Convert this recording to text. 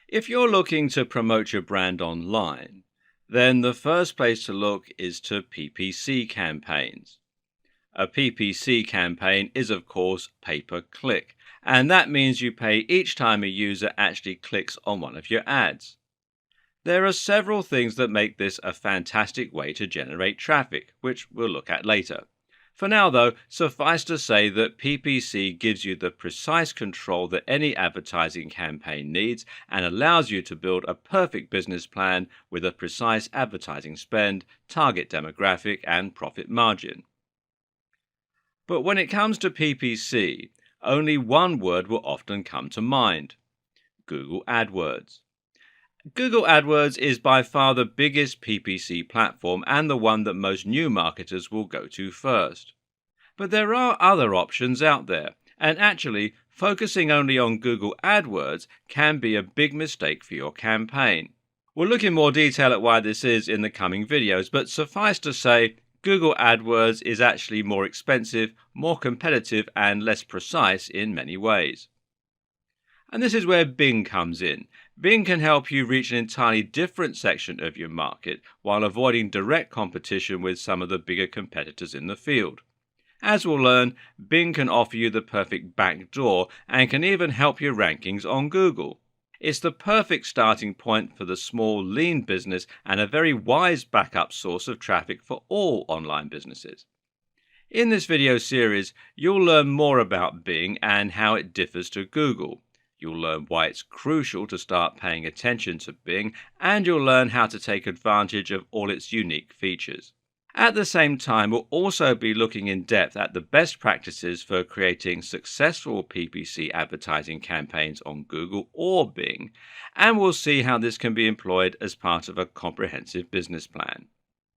If you're looking to promote your brand online, then the first place to look is to PPC campaigns. A PPC campaign is, of course, pay-per-click, and that means you pay each time a user actually clicks on one of your ads. There are several things that make this a fantastic way to generate traffic, which we'll look at later. For now, though, suffice to say that PPC gives you the precise control that any advertising campaign needs and allows you to build a perfect business plan with a precise advertising spend, target demographic, and profit margin. But when it comes to PPC, only one word will often come to mind: Google AdWords. Google AdWords is by far the biggest PPC platform and the one that most new marketers will go to first. But there are other options out there, and actually, focusing only on Google AdWords can be a big mistake for your campaign. We'll look in more detail at why this is in the coming videos, but suffice to say, Google AdWords is actually more expensive, more competitive, and less precise in many ways. And this is where Bing comes in. Bing can help you reach an entirely different section of your market while avoiding direct competition with some of the bigger competitors in the field. As we'll learn, Bing can offer you the perfect backdoor and can even help your rankings on Google. It's the perfect starting point for the small, lean business and a very wise backup source of traffic for all online businesses. In this video series, you'll learn more about Bing and how it differs to Google. You'll learn why it's crucial to start paying attention to Bing, and you'll learn how to take advantage of all its unique features. At the same time, we'll also be looking in depth at the best practices for creating successful PPC advertising campaigns on Google or Bing, and we'll see how this can be employed as part of a comprehensive business plan.